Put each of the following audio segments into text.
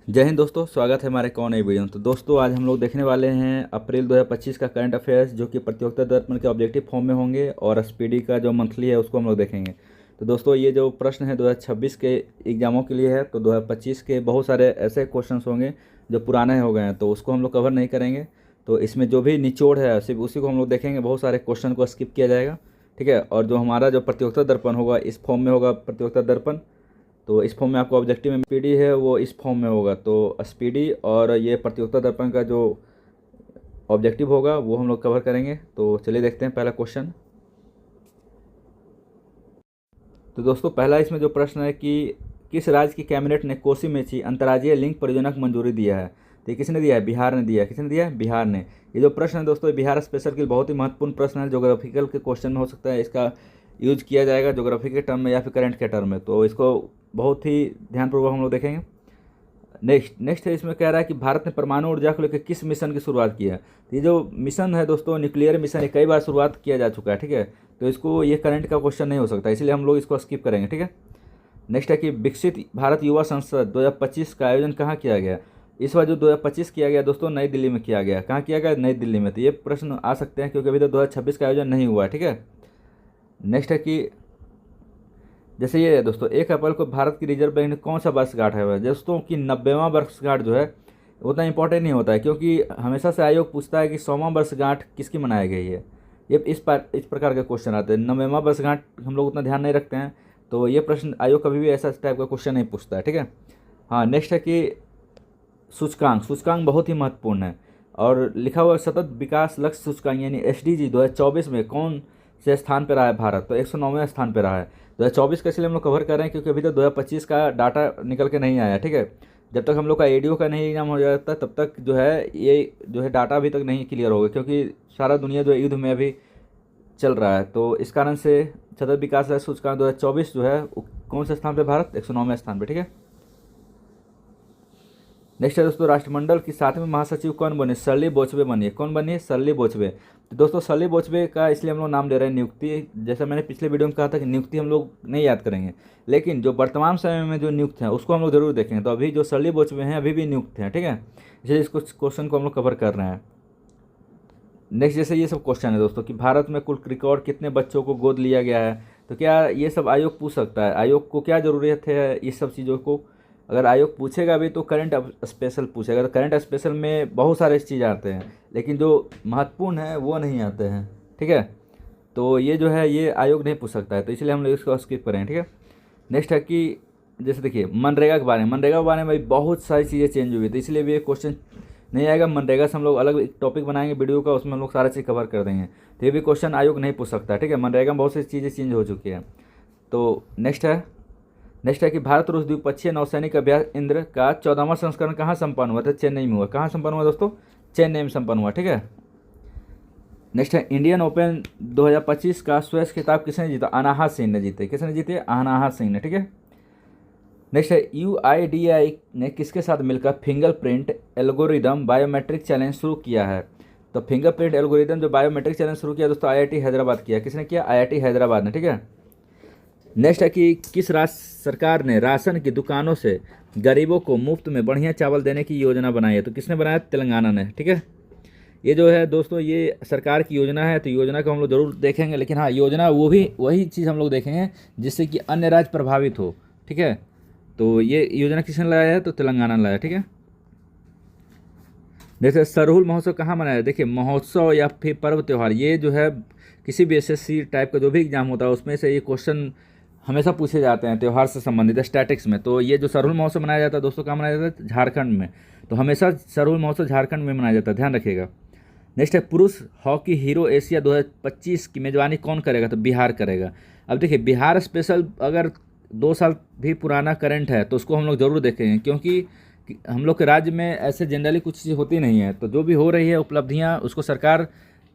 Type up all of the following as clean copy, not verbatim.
जय हिंद दोस्तों, स्वागत है हमारे कौन नई वीडियो में। तो दोस्तों आज हम लोग देखने वाले हैं अप्रैल 2025 का करंट अफेयर्स, जो कि प्रतियोगिता दर्पण के ऑब्जेक्टिव फॉर्म में होंगे, और स्पीडी का जो मंथली है उसको हम लोग देखेंगे। तो दोस्तों ये जो प्रश्न है 2026 के एग्जामों के लिए है, तो 2025 के बहुत सारे ऐसे क्वेश्चंस होंगे जो पुराने हो गए हैं, तो उसको हम लोग कवर नहीं करेंगे। तो इसमें जो भी निचोड़ है सिर्फ उसी को हम लोग देखेंगे, बहुत सारे क्वेश्चन को स्किप किया जाएगा, ठीक है। और जो हमारा जो प्रतियोगिता दर्पण होगा इस फॉर्म में होगा प्रतियोगिता दर्पण, तो इस फॉर्म में आपको ऑब्जेक्टिव में स्पीडी है वो इस फॉर्म में होगा। तो स्पीडी और ये प्रतियोगिता दर्पण का जो ऑब्जेक्टिव होगा वो हम लोग कवर करेंगे। तो चलिए देखते हैं पहला क्वेश्चन। तो दोस्तों पहला इसमें जो प्रश्न है कि किस राज्य की कैबिनेट ने कोसी मेची अंतर्राज्यीय लिंक परियोजना को मंजूरी दिया है। तो ये किसने दिया है? बिहार ने दिया है। किसने दिया है? बिहार ने। ये जो प्रश्न है दोस्तों बिहार स्पेशल के लिए बहुत ही महत्वपूर्ण प्रश्न है, ज्योग्राफिकल के क्वेश्चन में हो सकता है इसका यूज किया जाएगा, ज्योग्राफी के टर्म में या फिर करंट के टर्म में। तो इसको बहुत ही ध्यानपूर्वक हम लोग देखेंगे। नेक्स्ट है, इसमें कह रहा है कि भारत ने परमाणु ऊर्जा को लेकर किस मिशन की शुरुआत की है। तो ये जो मिशन है दोस्तों न्यूक्लियर मिशन, ये कई बार शुरुआत किया जा चुका है, ठीक है। तो इसको ये करंट का क्वेश्चन नहीं हो सकता, इसलिए हम लोग इसको स्किप करेंगे, ठीक है। नेक्स्ट है कि विकसित भारत युवा संसद 2025 का आयोजन कहाँ किया गया। इस बार जो 2025 किया गया दोस्तों नई दिल्ली में किया गया। कहाँ किया गया? नई दिल्ली में। तो ये प्रश्न आ सकते हैं क्योंकि अभी तक 2026 का आयोजन नहीं हुआ है, ठीक है। नेक्स्ट है कि जैसे ये है दोस्तों 1 अप्रैल को भारत की रिजर्व बैंक ने कौन सा वर्षगांठ है दोस्तों कि 90वां वर्षगांठ जो है उतना इंपॉर्टेंट नहीं होता है, क्योंकि हमेशा से आयोग पूछता है कि 100वां वर्षगांठ किसकी मनाई गई है। ये इस प्रकार के क्वेश्चन आते हैं। 90वां वर्षगांठ हम लोग उतना ध्यान नहीं रखते हैं, तो ये प्रश्न आयोग कभी भी ऐसा टाइप का क्वेश्चन नहीं पूछता है, ठीक है। हाँ, नेक्स्ट है कि सूचकांक बहुत ही महत्वपूर्ण है, और लिखा हुआ सतत विकास लक्ष्य सूचकांक यानी SDG 2024 में कौन से स्थान पर रहा है भारत। तो 109वें स्थान पर रहा है। 2024 का इसलिए हम लोग कवर कर रहे हैं क्योंकि अभी तक 2025 का डाटा निकल के नहीं आया, ठीक है। जब तक हम लोग का ADO का नहीं एग्जाम हो जाता तब तक जो है ये जो है डाटा अभी तक नहीं क्लियर होगा, क्योंकि सारा दुनिया जो है युद्ध में अभी चल रहा है। तो इस कारण से सतत विकास लक्ष्य सूचकांक 2024 जो है कौन से स्थान पर? भारत 109वें स्थान पर, ठीक है। नेक्स्ट है दोस्तों राष्ट्रमंडल की 7वें महासचिव कौन बने? सरली बोचबे बनी है। कौन बनी है? सरली बोचबे। तो दोस्तों सरली बोचबे का इसलिए हम लोग नाम ले रहे हैं नियुक्ति, जैसा मैंने पिछले वीडियो में कहा था कि नियुक्ति हम लोग नहीं याद करेंगे, लेकिन जो वर्तमान समय में जो नियुक्त हैं उसको हम लोग जरूर देखेंगे। तो अभी जो सरली बोचबे हैं अभी भी नियुक्त हैं, ठीक है। इसलिए इसको क्वेश्चन को हम लोग कवर कर रहे हैं। नेक्स्ट जैसे ये सब क्वेश्चन है दोस्तों कि भारत में कुल रिकॉर्ड कितने बच्चों को गोद लिया गया है। तो क्या ये सब आयोग पूछ सकता है? आयोग को क्या ज़रूरत है इस सब चीज़ों को? अगर आयोग पूछेगा भी तो करंट स्पेशल पूछेगा। तो करंट स्पेशल में बहुत सारे चीज़ आते हैं, लेकिन जो महत्वपूर्ण है वो नहीं आते हैं, ठीक है। तो ये जो है ये आयोग नहीं पूछ सकता है, तो इसलिए हम लोग इसको स्किप करें, ठीक है। नेक्स्ट है कि जैसे देखिए मनरेगा के बारे में, मनरेगा के बारे में भी बहुत सारी चीज़ें चेंज हुई, तो इसलिए भी ये क्वेश्चन नहीं आएगा। मनरेगा से हम लोग अलग एक टॉपिक बनाएंगे वीडियो का, उसमें हम लोग सारा चीज़ कवर कर देंगे। तो ये भी क्वेश्चन आयोग नहीं पूछ सकता, ठीक है। मनरेगा में बहुत सी चीज़ें चेंज हो चुकी हैं। तो नेक्स्ट है कि भारत रूस द्विपक्षीय नौसैनिक अभ्यास इंद्र का 14वां संस्करण कहाँ संपन्न हुआ था? चेन्नई में हुआ। कहाँ संपन्न हुआ दोस्तों? चेन्नई में संपन्न हुआ, ठीक है। नेक्स्ट है इंडियन ओपन 2025 का स्वेस खिताब किसने जीता? अनाहत सिंह ने जीते। किसने जीते? अनाहत सिंह ने, ठीक है। नेक्स्ट है UIDAI ने किसके साथ मिलकर फिंगरप्रिंट एल्गोरिदम बायोमेट्रिक चैलेंज शुरू किया है। तो फिंगरप्रिंट एल्गोरिदम जो बायोमेट्रिक चैलेंज शुरू किया दोस्तों IIT हैदराबाद किया। किसने किया? IIT हैदराबाद ने, ठीक है। नेक्स्ट है कि किस राज्य सरकार ने राशन की दुकानों से गरीबों को मुफ्त में बढ़िया चावल देने की योजना बनाई है। तो किसने बनाया? तेलंगाना ने, ठीक है। ये जो है दोस्तों ये सरकार की योजना है, तो योजना को हम लोग जरूर देखेंगे, लेकिन हाँ योजना वही चीज़ हम लोग देखेंगे जिससे कि अन्य राज्य प्रभावित हो, ठीक है। तो ये योजना किसने लाया है? तो तेलंगाना ने लाया, ठीक है। जैसे सरहुल महोत्सव कहाँ मनाया है? देखिए महोत्सव या फिर पर्व त्यौहार, ये जो है किसी भी SSC टाइप का जो भी एग्जाम होता है उसमें से ये क्वेश्चन हमेशा पूछे जाते हैं त्यौहार से संबंधित स्टैटिक्स में। तो ये जो सरहुल महोत्सव मनाया जाता है दोस्तों कहाँ मनाया जाता है? झारखंड में। तो हमेशा सरहुल महोत्सव झारखंड में मनाया जाता है, ध्यान रखिएगा। नेक्स्ट है पुरुष हॉकी हीरो एशिया 2025 की मेजबानी कौन करेगा? तो बिहार करेगा। अब देखिए बिहार स्पेशल अगर 2 साल भी पुराना करंट है तो उसको हम लोग ज़रूर देखेंगे, क्योंकि हम लोग के राज्य में ऐसे जनरली कुछ चीज़ होती नहीं है। तो जो भी हो रही है उपलब्धियाँ उसको सरकार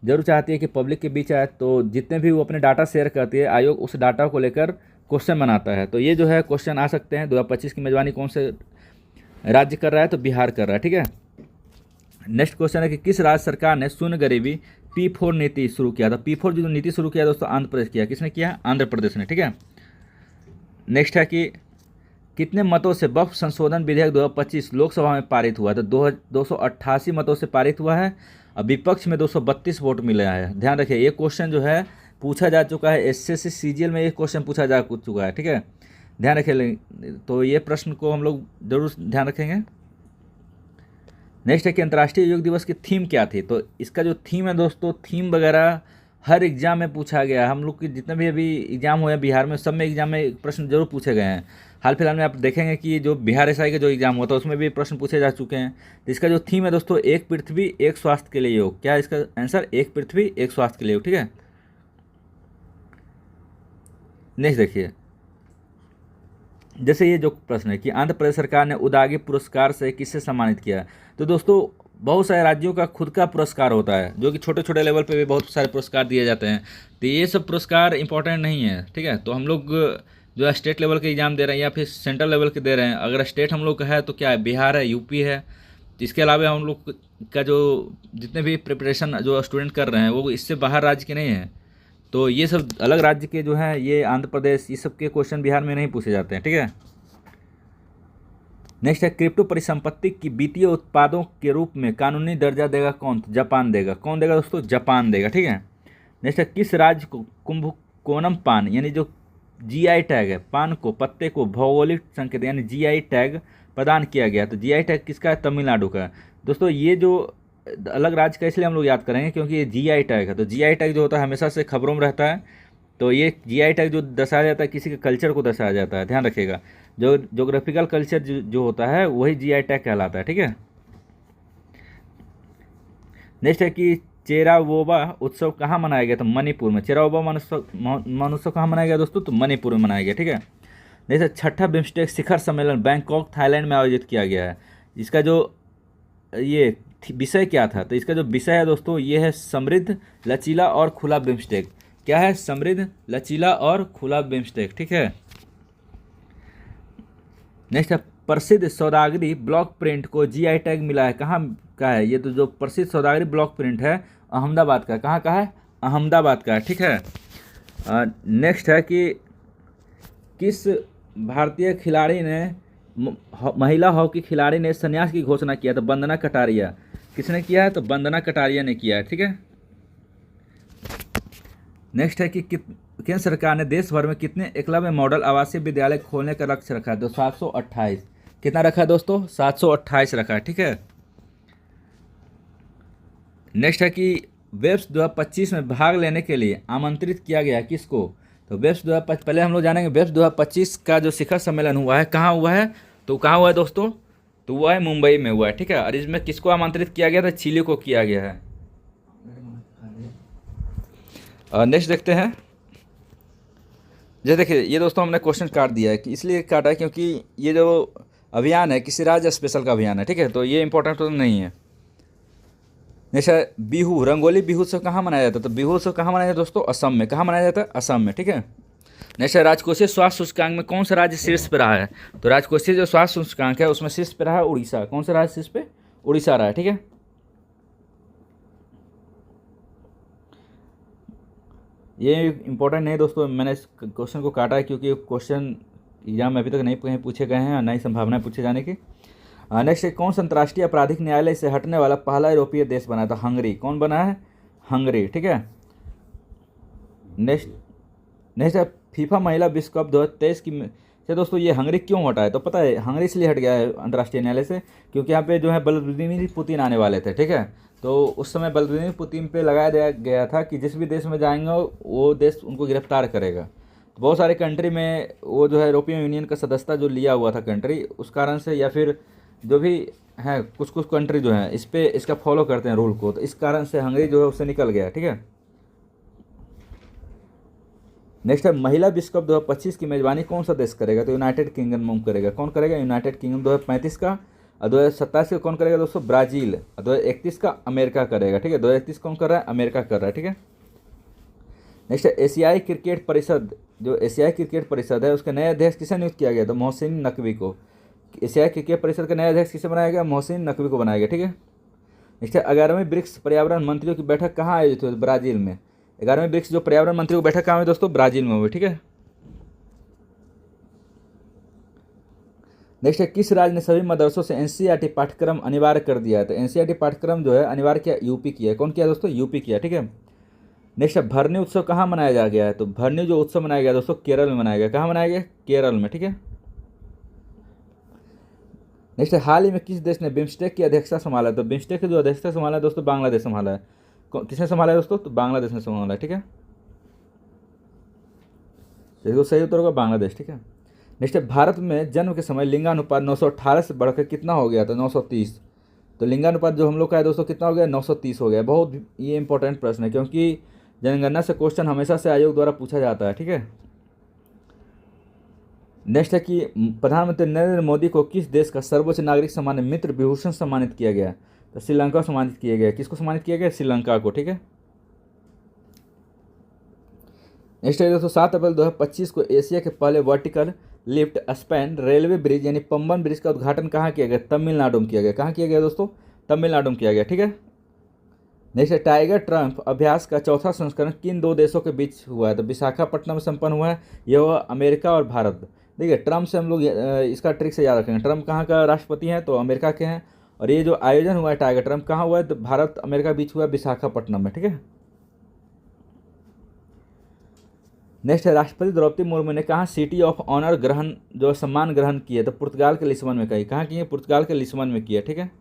जरूर चाहती है कि पब्लिक के बीच आए। तो जितने भी वो अपने डाटा शेयर करती है आयोग उस डाटा को लेकर क्वेश्चन बनाता है। तो ये जो है क्वेश्चन आ सकते हैं 2025 की मेजबानी कौन से राज्य कर रहा है? तो बिहार कर रहा है, ठीक है। नेक्स्ट क्वेश्चन है कि किस राज्य सरकार ने शून्य गरीबी P4 नीति शुरू किया था। P4 जो नीति शुरू किया दोस्तों आंध्र प्रदेश किया। किसने किया? आंध्र प्रदेश ने, ठीक है। नेक्स्ट है कि कितने मतों से वक्फ संशोधन विधेयक 2025 लोकसभा में पारित हुआ? तो 288 मतों से पारित हुआ है और विपक्ष में 232 वोट मिले हैं। ध्यान रखिए, ये क्वेश्चन जो है पूछा जा चुका है, एसएससी सीजीएल में ये क्वेश्चन पूछा जा चुका है, ठीक है, ध्यान रखिए। तो ये प्रश्न को हम लोग जरूर ध्यान रखेंगे। नेक्स्ट है कि अंतर्राष्ट्रीय योग दिवस की थीम क्या थी? तो इसका जो थीम है दोस्तों, थीम वगैरह हर एग्जाम में पूछा गया है। हम लोग के जितने भी अभी एग्जाम हुए हैं बिहार में, सब में एग्जाम में प्रश्न जरूर पूछे गए हैं। हाल फिलहाल में आप देखेंगे कि जो बिहार एसआई का जो एग्जाम हुआ था उसमें भी प्रश्न पूछे जा चुके हैं। तो इसका जो थीम है दोस्तों, एक पृथ्वी एक स्वास्थ्य के लिए योग। क्या है इसका आंसर? एक पृथ्वी एक स्वास्थ्य के लिए योग, ठीक है। नेक्स्ट देखिए, जैसे ये जो प्रश्न है कि आंध्र प्रदेश सरकार ने उदागी पुरस्कार से किससे सम्मानित किया? तो दोस्तों बहुत सारे राज्यों का खुद का पुरस्कार होता है, जो कि छोटे छोटे लेवल पे भी बहुत सारे पुरस्कार दिए जाते हैं। तो ये सब पुरस्कार इंपॉर्टेंट नहीं है, ठीक है। तो हम लोग जो है स्टेट लेवल के एग्जाम दे रहे हैं या फिर सेंट्रल लेवल के दे रहे हैं, अगर स्टेट हम लोग का है तो क्या है, बिहार है, यूपी है। तो इसके अलावा हम लोग का जो जितने भी प्रिपरेशन जो स्टूडेंट कर रहे हैं वो इससे बाहर राज्य के नहीं हैं। तो ये सब अलग राज्य के जो हैं, ये आंध्र प्रदेश, ये सब के क्वेश्चन बिहार में नहीं पूछे जाते हैं, ठीक है। नेक्स्ट है क्रिप्टो परिसंपत्ति की वित्तीय उत्पादों के रूप में कानूनी दर्जा देगा कौन? जापान देगा। कौन देगा दोस्तों? जापान देगा, ठीक है। नेक्स्ट है किस राज्य को कुंभकोणम पान यानी जो जीआई टैग है, पान को, पत्ते को भौगोलिक संकेत यानी जीआई टैग प्रदान किया गया? तो जीआई टैग किसका है? तमिलनाडु का। दोस्तों ये जो अलग राज्य का इसलिए हम लोग याद करेंगे क्योंकि ये जीआई टैग है। तो जीआई टैग जो होता है हमेशा से खबरों में रहता है। तो ये जीआई टैग जो दर्शाया जाता है किसी के कल्चर को दर्शाया जाता है, ध्यान रखिएगा। जो जोग्राफिकल कल्चर जो होता है वही जीआई टैग कहलाता है, ठीक है। नेक्स्ट है कि चेरावोबा उत्सव कहाँ मनाया गया? तो मणिपुर में। चेरावोबा महोत्सव कहाँ मनाया गया दोस्तों? तो मणिपुर में मनाया गया, ठीक है। जैसे छठा बिम्स्टेक शिखर सम्मेलन बैंकॉक थाईलैंड में आयोजित किया गया है। इसका जो ये विषय क्या था? तो इसका जो विषय है दोस्तों ये है समृद्ध, लचीला और खुला बिम्स्टेक। क्या है? समृद्ध, लचीला और खुला बिम्स्टेक, ठीक है। नेक्स्ट है प्रसिद्ध सौदागरी ब्लॉक प्रिंट को जीआई टैग मिला है, कहाँ का है? ये तो जो प्रसिद्ध सौदागरी ब्लॉक प्रिंट है अहमदाबाद का। कहाँ का है? अहमदाबाद का, ठीक है। नेक्स्ट है कि किस भारतीय खिलाड़ी ने महिला हॉकी खिलाड़ी ने संन्यास की घोषणा किया? तो वंदना कटारिया। किसने किया है? तो वंदना कटारिया ने किया है, ठीक है। नेक्स्ट है कि केंद्र सरकार ने देश भर में कितने एकलव्य मॉडल आवासीय विद्यालय खोलने का लक्ष्य रखा है? तो 728। कितना रखा है दोस्तों? 728 रखा है, ठीक है। नेक्स्ट है कि वेब्स 2025 में भाग लेने के लिए आमंत्रित किया गया किसको? तो वेब्स 2025 पहले हम लोग जानेंगे। वेब्स 2025 का जो शिखर सम्मेलन हुआ है कहाँ हुआ है? तो कहाँ हुआ है दोस्तों? तो हुआ है मुंबई में हुआ है, ठीक है। और इसमें किसको आमंत्रित किया गया था? चिली को किया गया है। नेक्स्ट देखते हैं। जैसे देखिए ये दोस्तों हमने क्वेश्चन काट दिया है कि इसलिए काटा है क्योंकि ये जो अभियान है किसी राज्य स्पेशल का अभियान है, ठीक है। तो ये इंपॉर्टेंट तो नहीं है। जैसे बिहू, रंगोली बिहू उत्सव कहाँ मनाया जाता है? तो बिहू उत्सव कहाँ मनाया जाता है दोस्तों? असम में। कहाँ मनाया जाता है? असम में, ठीक है। नेक्स्ट है राजकोषीय स्वास्थ्य सूचकांक में कौन सा राज्य शीर्ष पे रहा है? तो राजकोषीय जो स्वास्थ्य सूचकांक है उसमें शीर्ष पे रहा है उड़ीसा। कौन सा राज्य शीर्ष पे? उड़ीसा रहा है, ठीक है। ये इंपॉर्टेंट नहीं दोस्तों, मैंने इस क्वेश्चन को काटा है क्योंकि क्वेश्चन एग्जाम में अभी तक नहीं कहीं पूछे गए हैं और नई संभावना पूछे जाने की। नेक्स्ट है कौन सा अंतर्राष्ट्रीय आपराधिक न्यायालय से हटने वाला पहला यूरोपीय देश बना था? हंगरी। कौन बना है? हंगरी, ठीक है। नेक्स्ट है फीफा महिला विश्व कप 2023 की से दोस्तों ये हंगरी क्यों हटा है? तो पता है हंगरी इसलिए हट गया है अंतर्राष्ट्रीय न्यायालय से क्योंकि यहाँ पे जो है व्लादिमीर पुतिन आने वाले थे, ठीक है। तो उस समय व्लादिमीर पुतिन पे लगाया दिया गया था कि जिस भी देश में जाएंगे वो देश उनको गिरफ्तार करेगा। तो बहुत सारे कंट्री में वो जो है यूरोपियन यूनियन का सदस्यता जो लिया हुआ था कंट्री, उस कारण से या फिर जो भी है कुछ कुछ कंट्री जो है इस पे इसका फॉलो करते हैं रूल को, तो इस कारण से हंगरी जो है उससे निकल गया, ठीक है। नेक्स्ट है महिला विश्व कप 2025 की मेजबानी कौन सा देश करेगा? तो यूनाइटेड किंगडम करेगा। कौन करेगा? United kingdom. 2035 का और 2027 का कौन करेगा दोस्तों? ब्राज़ील। और 2031 का अमेरिका करेगा, ठीक है। 2031 कौन कर रहा है? अमेरिका कर रहा है, ठीक है। नेक्स्ट है एशियाई क्रिकेट परिषद, जो एशियाई क्रिकेट परिषद है उसके नए अध्यक्ष किसे नियुक्त किया गया? तो मोहसिन नकवी को। एशियाई क्रिकेट परिषद का नया अध्यक्ष किसे बनाया गया? मोहसिन नकवी को बनाया गया, ठीक है। नेक्स्ट है 11वीं ब्रिक्स पर्यावरण मंत्रियों की बैठक कहाँ आयोजित हुई? ब्राज़ील में। 11वीं ब्रिक्स जो पर्यावरण मंत्रियों की बैठक कहाँ हुई दोस्तों? ब्राज़ील में हुई, ठीक है। नेक्स्ट है किस राज्य ने सभी मदरसों से एनसीईआरटी पाठ्यक्रम अनिवार्य कर दिया है? तो एनसीईआरटी पाठ्यक्रम जो है अनिवार्य किया यूपी किया है। कौन किया दोस्तों? यूपी किया। ठीक है। नेक्स्ट है भरनी उत्सव कहाँ मनाया जा गया है? तो भरनी जो उत्सव मनाया गया दोस्तों केरल में मनाया गया। कहाँ मनाया गया? केरल में। ठीक है। नेक्स्ट है हाल ही में किस देश ने बिम्स्टेक की अध्यक्षता संभाला है? तो बिम्स्टेक की जो अध्यक्षता संभाला है दोस्तों बांग्लादेश संभाला है। किसने संभाला है दोस्तों? तो बांग्लादेश ने संभाला है। ठीक है। देखो सही उत्तर होगा बांग्लादेश। ठीक है। नेक्स्ट है भारत में जन्म के समय लिंगानुपात 918 से बढ़कर कितना हो गया? तो 930। तो लिंगानुपात जो हम लोग का है दोस्तों कितना हो गया? 930 हो गया। बहुत ये इंपॉर्टेंट प्रश्न है क्योंकि जनगणना से क्वेश्चन हमेशा से आयोग द्वारा पूछा जाता है। ठीक है। नेक्स्ट है कि प्रधानमंत्री नरेंद्र मोदी को किस देश का सर्वोच्च नागरिक सम्मान मित्र विभूषण सम्मानित किया गया? तो श्रीलंका सम्मानित किया गया। किसको सम्मानित किया गया? श्रीलंका को। ठीक है। नेक्स्ट है दोस्तों 7 अप्रैल 2025 को एशिया के पहले vertical lift span railway bridge यानी पंबन ब्रिज का उद्घाटन कहाँ किया गया? तमिलनाडु में किया गया। कहाँ किया गया दोस्तों? तमिलनाडु में किया गया। ठीक है। नेक्स्ट है टाइगर ट्रंप अभ्यास का चौथा संस्करण किन दो देशों के बीच हुआ है? तो विशाखापट्टनम में संपन्न हुआ है। यह हुआ अमेरिका और भारत। देखिए ट्रंप से हम लोग इसका ट्रिक से याद रखेंगे। ट्रंप कहाँ का राष्ट्रपति हैं? तो अमेरिका के हैं। और ये जो आयोजन हुआ है टाइगर ट्रंप कहाँ हुआ है? तो भारत अमेरिका बीच हुआ है विशाखापट्टनम में। ठीक है। नेक्स्ट है राष्ट्रपति द्रौपदी मुर्मू ने कहाँ सिटी ऑफ ऑनर ग्रहण जो सम्मान ग्रहण किया? तो पुर्तगाल के लिस्बन में कही। कहाँ किए? पुर्तगाल के लिस्बन में किया। ठीक है।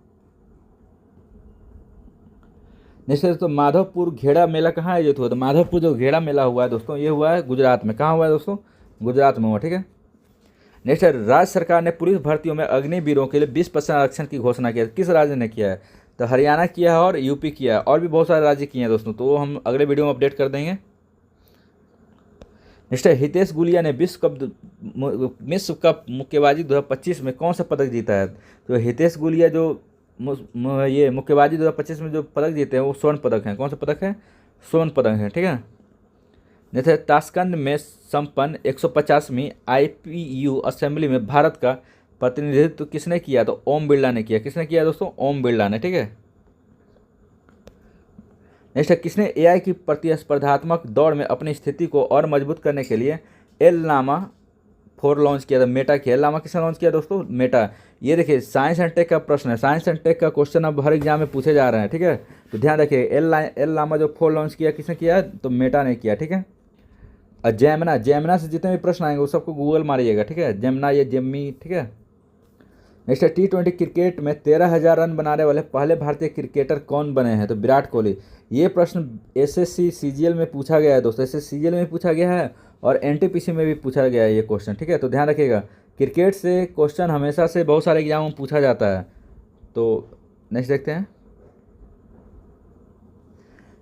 नेक्स्ट है दोस्तों माधवपुर घेड़ा मेला कहाँ आयोजित हुआ? तो माधवपुर जो घेड़ा मेला हुआ है दोस्तों ये हुआ है गुजरात में। कहाँ हुआ है दोस्तों? गुजरात में हुआ। ठीक है। नेक्स्ट है राज्य सरकार ने पुलिस भर्तियों में अग्निवीरों के लिए 20% आरक्षण की घोषणा की है। किस राज्य ने किया है? तो हरियाणा किया है और यूपी किया है और भी बहुत सारे राज्य किए हैं दोस्तों। तो वो हम अगले वीडियो में अपडेट कर देंगे। नेक्स्ट है हितेश गुलिया ने विश्व कप मुक्केबाजी 2025 में कौन सा पदक जीता है? तो हितेश गुलिया जो ये मुक्केबाजी 2025 में जो पदक जीते हैं वो स्वर्ण पदक हैं। कौन सा पदक है? स्वर्ण पदक है। ठीक है। जैसे ताशकंद में संपन्न 150वीं IPU असेंबली में भारत का प्रतिनिधित्व किसने किया? तो ओम बिरला ने किया। किसने किया दोस्तों? ओम बिरला ने। ठीक है। नेक्स्ट है किसने AI की प्रतिस्पर्धात्मक दौड़ में अपनी स्थिति को और मजबूत करने के लिए एल लामा 4 लॉन्च किया था? मेटा किया। एल लामा किसने लॉन्च किया दोस्तों? मेटा। ये देखिए साइंस एंड टेक का प्रश्न है। साइंस एंड टेक का क्वेश्चन अब हर एग्जाम में पूछे जा रहे हैं। ठीक है। तो ध्यान रखिए एल लामा जो 4 लॉन्च किया किसने किया? तो मेटा ने किया। ठीक है। और जेमिना से जितने भी प्रश्न आएंगे वो सबको गूगल मारिएगा। ठीक है। जेमिना या जेमी। ठीक है। नेक्स्ट है T20 क्रिकेट में 13,000 रन बनाने वाले पहले भारतीय क्रिकेटर कौन बने हैं? तो विराट कोहली। ये प्रश्न SSC CGL में पूछा गया है दोस्तों। SSC CGL में पूछा गया है और NTPC में भी पूछा गया है ये क्वेश्चन। ठीक है। तो ध्यान रखिएगा क्रिकेट से क्वेश्चन हमेशा से बहुत सारे एग्जाम में पूछा जाता है। तो नेक्स्ट देखते हैं।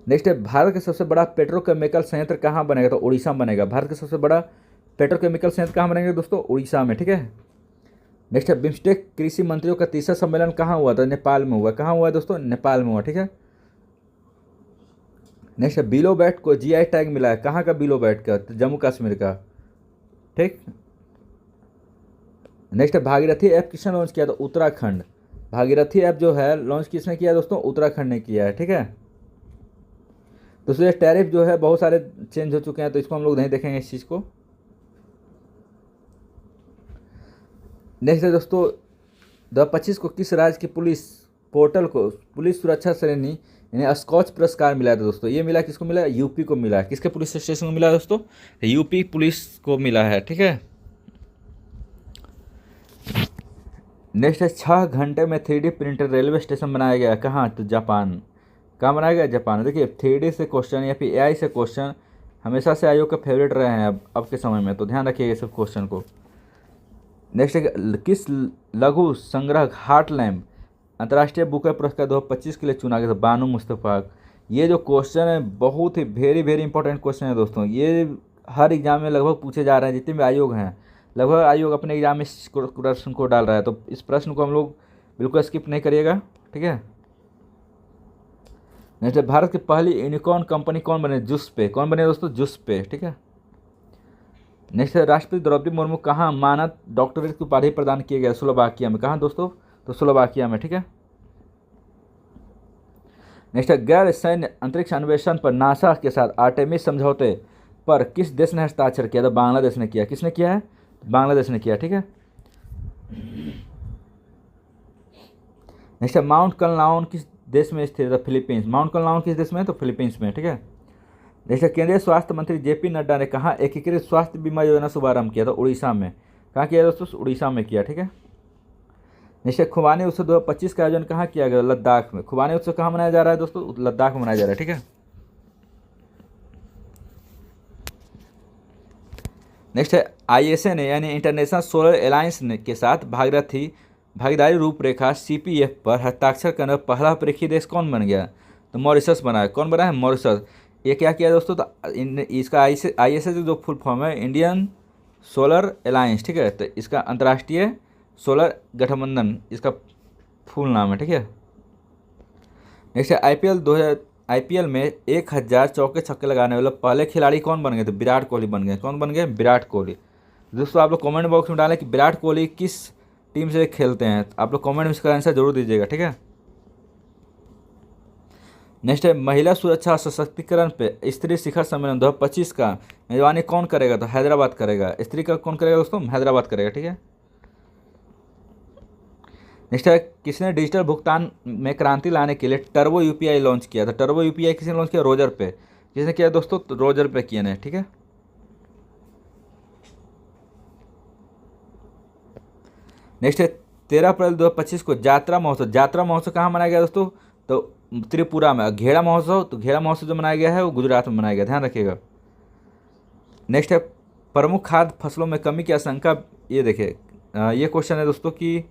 नेक्स्ट है भारत का सबसे बड़ा पेट्रोकेमिकल संयंत्र कहाँ बनेगा? तो उड़ीसा में बनेगा। भारत का सबसे बड़ा पेट्रोकेमिकल संयंत्र कहाँ बनेगा दोस्तों? उड़ीसा में। ठीक है। नेक्स्ट है बिम्स्टेक कृषि मंत्रियों का तीसरा सम्मेलन कहाँ हुआ? तो नेपाल में हुआ। कहाँ हुआ है दोस्तों? नेपाल में हुआ। ठीक है। नेक्स्ट है बिलो बैट को GI टैग मिला है। कहाँ का बिलो बैट का? तो जम्मू कश्मीर का। ठीक। नेक्स्ट है भागीरथी ऐप किसने लॉन्च किया? तो उत्तराखंड। भागीरथी ऐप जो है लॉन्च किसने किया दोस्तों? उत्तराखंड ने किया है। ठीक है। दूसरे टैरिफ जो है बहुत सारे चेंज हो चुके हैं तो इसको हम लोग नहीं देखेंगे इस चीज़ को। नेक्स्ट है दोस्तों 2025 को किस राज्य की पुलिस पोर्टल को पुलिस सुरक्षा श्रेणी यानी स्कॉच पुरस्कार मिला था दोस्तों? ये मिला किसको मिला? यूपी को मिला है। किसके पुलिस स्टेशन को मिला दोस्तों? यूपी पुलिस को मिला है। ठीक है। नेक्स्ट है 6 घंटे में 3D प्रिंटर रेलवे स्टेशन बनाया गया। कहाँ? तो जापान। कहाँ बनाया गया? जापान। देखिए 3D से क्वेश्चन या फिर AI से क्वेश्चन हमेशा से आयोग का फेवरेट रहे हैं अब के समय में। तो ध्यान रखिए ये सब क्वेश्चन को। नेक्स्ट है किस लघु संग्रह हार्टलैम्प अंतर्राष्ट्रीय बुकर पुरस्कार 2025 के लिए चुना गया था? बानू मुस्तफाक। ये जो क्वेश्चन है बहुत ही वेरी इंपॉर्टेंट क्वेश्चन है दोस्तों। ये हर एग्जाम में लगभग पूछे जा रहे हैं। जितने भी आयोग हैं लगभग आयोग अपने एग्जाम में इस प्रश्न को डाल रहा है। तो इस प्रश्न को हम लोग बिल्कुल स्किप नहीं करिएगा। ठीक है। नेक्स्ट है भारत की पहली यूनिकॉर्न कंपनी कौन बने? जुस्पे। कौन बने दोस्तों? जुस्पे। ठीक है। नेक्स्ट है राष्ट्रपति द्रौपदी मुर्मू कहाँ मानद डॉक्टरेट की उपाधि प्रदान किया गया? स्लोवाकिया में। कहाँ दोस्तों? तो स्लोवाकिया में। ठीक है। नेक्स्ट है गैर सैन्य अंतरिक्ष अन्वेषण पर नासा के साथ आर्टेमिस समझौते पर किस देश ने हस्ताक्षर किया? तो बांग्लादेश ने किया। किसने किया है? बांग्लादेश ने किया। ठीक है। नेक्स्ट है माउंट कलनाउन किस देश में स्थित है? फिलीपींस। माउंट कलनाउन किस देश में है? तो फिलीपींस में, ठीक है। नेक्स्ट है केंद्रीय स्वास्थ्य मंत्री जेपी नड्डा ने कहा एकीकृत स्वास्थ्य बीमा योजना शुभारंभ किया? तो उड़ीसा में। कहाँ किया दोस्तों? उड़ीसा में किया, ठीक है। नेक्स्ट है खुबानी उत्सव 2025 का आयोजन कहाँ किया गया? लद्दाख में। खुबानी उत्सव कहाँ मनाया जा रहा है दोस्तों? लद्दाख में मनाया जा रहा है, ठीक है। नेक्स्ट है आईएसए ने यानी इंटरनेशनल सोलर अलायंस ने के साथ भागीदारी रूपरेखा सीपीएफ पर हस्ताक्षर करने वाला पहला अफ्रीकी देश कौन बन गया? तो मॉरिशस बना है। कौन बना है? मॉरिशस। ये क्या किया दोस्तों? तो इसका आईएसए जो फुल फॉर्म है इंडियन सोलर अलायंस, ठीक है। तो इसका अंतर्राष्ट्रीय सोलर गठबंधन इसका फुल नाम है, ठीक है। नेक्स्ट है आईपीएल में 1000 चौके छक्के लगाने वाले पहले खिलाड़ी कौन बन गए? तो विराट कोहली बन गए। कौन बन गए? विराट कोहली। दोस्तों आप लोग कमेंट बॉक्स में डालें कि विराट कोहली किस टीम से खेलते हैं। आप लोग कमेंट में इसका आंसर जरूर दीजिएगा, ठीक है। नेक्स्ट है महिला सुरक्षा और सशक्तिकरण पे स्त्री शिखर सम्मेलन 2025 का मेजबानी कौन करेगा? तो हैदराबाद करेगा। स्त्री का कौन करेगा दोस्तों? हैदराबाद करेगा, ठीक है। नेक्स्ट है किसने डिजिटल भुगतान में क्रांति लाने के लिए टर्बो यूपीआई लॉन्च किया? था टर्बो यूपीआई किसने लॉन्च किया? रोजर पे। किसने किया दोस्तों? तो रोजर पे किया ने, ठीक है। नेक्स्ट है 13 अप्रैल 2025 को यात्रा महोत्सव कहाँ मनाया गया दोस्तों? तो त्रिपुरा में। घेड़ा महोत्सव जो मनाया गया है वो गुजरात में मनाया गया, ध्यान रखिएगा। नेक्स्ट है प्रमुख खाद्य फसलों में कमी की आशंका। ये देखिए ये क्वेश्चन है दोस्तों कि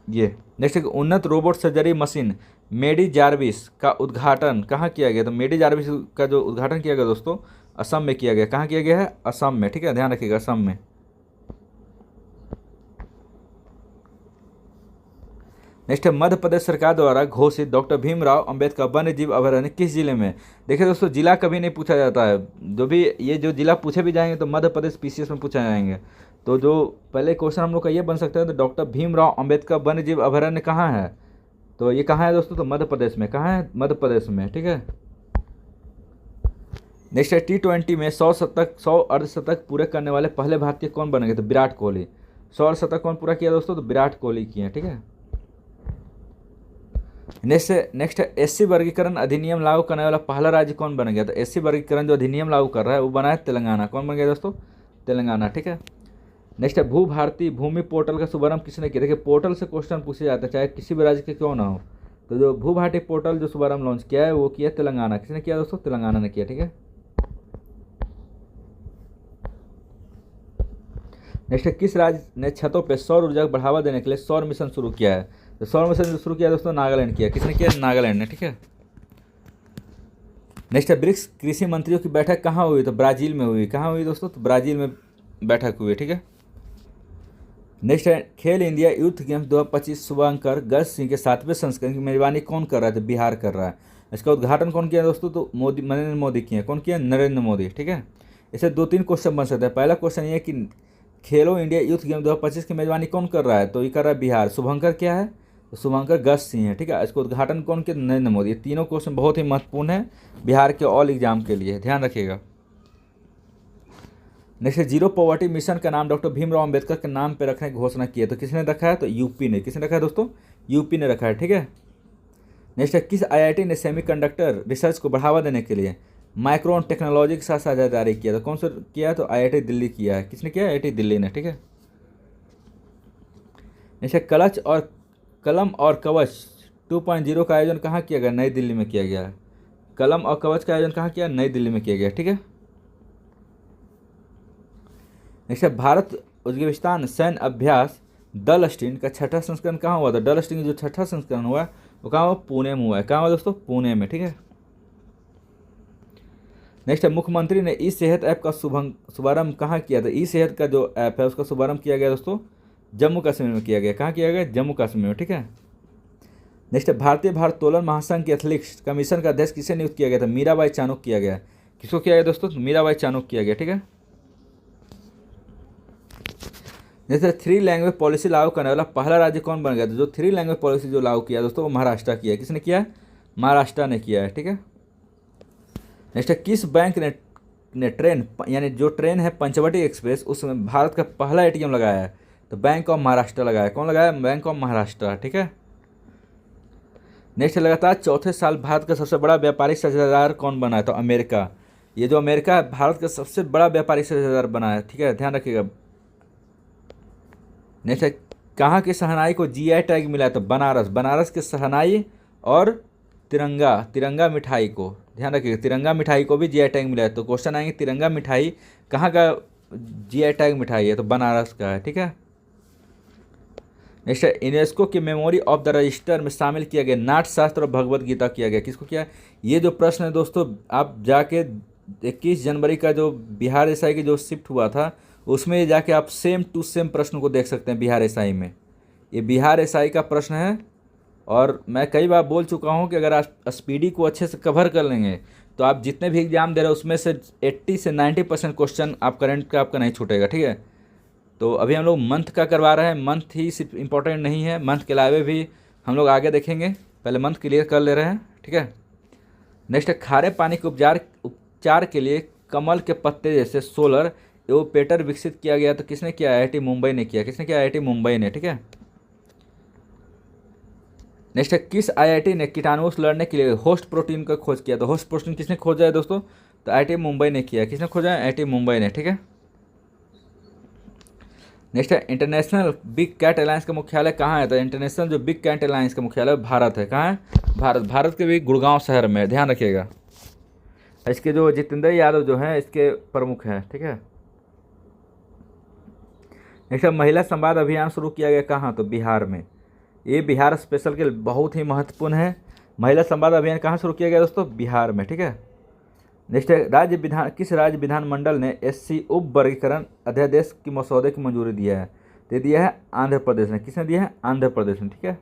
ये नेक्स्ट उन्नत रोबोट सर्जरी मशीन मेडी जार्विस का उद्घाटन कहाँ किया गया? तो मेडी जार्विस का जो उद्घाटन किया गया दोस्तों असम में किया गया। कहाँ किया गया है? असम में, ठीक है, ध्यान रखिएगा, असम में। नेक्स्ट है मध्य प्रदेश सरकार द्वारा घोषित डॉक्टर भीमराव अंबेडकर वन्य जीव अभयारण्य किस जिले में? देखिए दोस्तों जिला कभी नहीं पूछा जाता है, जो भी ये जो जिला पूछे भी जाएंगे तो मध्य प्रदेश पीसीएस में पूछा जाएंगे। तो जो पहले क्वेश्चन हम लोग का ये बन सकता है तो डॉक्टर भीमराव अंबेडकर वन्य जीव अभयारण्य कहाँ है? तो ये कहाँ है दोस्तों? तो मध्य प्रदेश में। कहाँ है? मध्य प्रदेश में, ठीक है। नेक्स्ट है T20 में 100 अर्धशतक पूरे करने वाले पहले भारतीय कौन बनेंगे? तो विराट कोहली। 100 अर्धशतक कौन पूरा किया दोस्तों? तो विराट कोहली किए, ठीक है। नेक्स्ट है एससी वर्गीकरण अधिनियम लागू करने वाला पहला राज्य कौन बन गया? तो एससी वर्गीकरण जो अधिनियम लागू कर रहा है वो बना है तेलंगाना। कौन बन गया दोस्तों? तेलंगाना, ठीक है। नेक्स्ट है भू भारती भूमि पोर्टल का शुभारंभ किसने किया? देखिए पोर्टल से क्वेश्चन पूछे जाते हैं चाहे किसी भी राज्य के क्यों ना हो। तो जो भू भारती पोर्टल जो शुभारंभ लॉन्च किया है वो किया तेलंगाना। किसने किया दोस्तों? तेलंगाना ने किया, ठीक है। नेक्स्ट है किस राज्य ने छतों पे सौर ऊर्जा को बढ़ावा देने के लिए सौर मिशन शुरू किया है? तो सौर मिशन जो शुरू किया दोस्तों नागालैंड किया। किसने किया? नागालैंड ने, ठीक है। नेक्स्ट है ब्रिक्स कृषि मंत्रियों की बैठक कहाँ हुई? तो ब्राजील में हुई। कहाँ हुई दोस्तों? तो ब्राजील में बैठक हुई, ठीक है। नेक्स्ट है खेल India youth games 2025 Shubhankar Garg Singh के 7वें संस्करण की मेजबानी कौन कर रहा है? तो बिहार कर रहा है। इसका उद्घाटन कौन किया दोस्तों? तो नरेंद्र मोदी किए। कौन किया? नरेंद्र मोदी, ठीक है। इसे 2-3 क्वेश्चन बन सकते हैं। पहला क्वेश्चन ये कि खेलो इंडिया यूथ गेम 2025 की मेजबानी कौन कर रहा है? तो ये कर रहा है बिहार। शुभंकर क्या है? तो शुभंकर गर्ग सिंह है, ठीक है। इसको उद्घाटन कौन किया? नरेंद्र मोदी। ये तीनों क्वेश्चन बहुत ही महत्वपूर्ण है बिहार के ऑल एग्जाम के लिए, ध्यान रखिएगा। नेक्स्ट जीरो पॉवर्टी मिशन का नाम डॉक्टर भीमराव अंबेडकर के नाम पे रखने की घोषणा की है। तो किसने रखा है? तो यूपी ने। किसने रखा है दोस्तों? यूपी ने रखा है, ठीक है। नेक्स्ट है किस आईआईटी ने सेमीकंडक्टर रिसर्च को बढ़ावा देने के लिए माइक्रोन टेक्नोलॉजी के साथ साझेदारी किया? तो कौन सा किया? तो आईआईटी दिल्ली किया है। किसने किया? आईआईटी दिल्ली ने, ठीक है। नेक्स्ट है कलम और कवच 2.0 का आयोजन कहाँ किया गया? नई दिल्ली में किया गया। कलम और कवच का आयोजन कहाँ किया? नई दिल्ली में किया गया, ठीक है। नेक्स्ट है भारत उज्बेकिस्तान सैन्य अभ्यास डल स्टीन का 6ठा संस्करण कहाँ हुआ था? डल स्टीन जो 6ठा संस्करण हुआ है वो कहाँ हुआ? पुणे में हुआ है। कहाँ हुआ दोस्तों? पुणे में, ठीक है। नेक्स्ट है मुख्यमंत्री ने ई सेहत ऐप का शुभारंभ कहाँ किया था? ई सेहत का जो ऐप है उसका शुभारंभ किया गया दोस्तों जम्मू कश्मीर में किया गया। कहाँ किया गया? जम्मू कश्मीर में, ठीक है। नेक्स्ट है भारतीय भारोत्तोलन महासंघ के एथलेटिक्स कमीशन का अध्यक्ष किसे नियुक्त किया गया था? मीराबाई चानुक किया गया। किसको किया गया दोस्तों? मीराबाई चानुक किया गया, ठीक है। जैसे 3 लैंग्वेज पॉलिसी लागू करने वाला पहला राज्य कौन बन गया? तो जो 3 लैंग्वेज पॉलिसी जो लागू किया दोस्तों वो महाराष्ट्र किया है। किसने किया? महाराष्ट्र ने किया है, ठीक है। नेक्स्ट है किस बैंक ने ट्रेन यानी जो ट्रेन है पंचवटी एक्सप्रेस उसमें भारत का पहला एटीएम लगाया है? तो बैंक ऑफ महाराष्ट्र लगाया। कौन लगाया? Bank of Maharashtra. ठीक है। नेक्स्ट, लगातार चौथे साल भारत का सबसे बड़ा व्यापारिक साझेदार कौन बना है? तो अमेरिका। ये जो अमेरिका है भारत का सबसे बड़ा व्यापारिक साझेदार बना है। ठीक है, ध्यान रखिएगा। नेक्स्ट है, कहाँ की शहनाई को जीआई टैग मिला है? तो बनारस। बनारस के शहनाई और तिरंगा मिठाई को, ध्यान रखिएगा, तिरंगा मिठाई को भी जीआई टैग मिला है। तो क्वेश्चन आएंगे तिरंगा मिठाई कहाँ का जीआई टैग मिठाई है? तो बनारस का है। ठीक है। नेक्स्ट है, यूनेस्को की मेमोरी ऑफ द रजिस्टर में शामिल किया गया नाट्यशास्त्र और भगवत गीता किया गया। किसको किया? ये जो प्रश्न है दोस्तों, आप जाके 21 जनवरी का जो बिहार एसआई की जो शिफ्ट हुआ था उसमें जाके आप सेम टू सेम प्रश्न को देख सकते हैं बिहार एसआई में। ये बिहार एसआई का प्रश्न है और मैं कई बार बोल चुका हूँ कि अगर आप स्पीडी को अच्छे से कवर कर लेंगे तो आप जितने भी एग्जाम दे रहे हो उसमें से 80 से 90% क्वेश्चन आप करंट का आपका नहीं छूटेगा। ठीक है। तो अभी हम लोग मंथ का करवा रहे हैं। मंथ ही सिर्फ इम्पोर्टेंट नहीं है, मंथ के अलावा भी हम लोग आगे देखेंगे। पहले मंथ क्लियर कर ले रहे हैं। ठीक है। नेक्स्ट है, खारे पानी के उपचार के लिए कमल के पत्ते जैसे सोलर एवोपेटर विकसित किया गया। तो किसने किया? आईआईटी मुंबई ने किया। किसने किया? आईआईटी मुंबई ने। ठीक है। नेक्स्ट है, किस आईआईटी ने कीटाणुओं से लड़ने के लिए होस्ट प्रोटीन का खोज किया? तो होस्ट प्रोटीन किसने खोजा है दोस्तों? तो आईआईटी मुंबई ने किया। किसने खोजा है? आईआईटी मुंबई ने। ठीक है। नेक्स्ट है, इंटरनेशनल बिग कैट अलायंस का मुख्यालय कहाँ है? तो इंटरनेशनल जो बिग कैट अलायंस का मुख्यालय भारत है। कहाँ है? भारत के भी गुड़गांव शहर में। ध्यान रखिएगा। इसके जो जितेंद्र यादव जो हैं इसके प्रमुख हैं। ठीक है। नेक्स्ट है, महिला संवाद अभियान शुरू किया गया कहाँ? तो बिहार में। ये बिहार स्पेशल के बहुत ही महत्वपूर्ण है। महिला संवाद अभियान कहाँ शुरू किया गया दोस्तों? बिहार में। ठीक है। नेक्स्ट है, किस राज्य विधानमंडल ने एससी उप वर्गीकरण अध्यादेश की मसौदे की मंजूरी दिया है? दे दिया है आंध्र प्रदेश ने। किसने दिया है? आंध्र प्रदेश ने। ठीक है।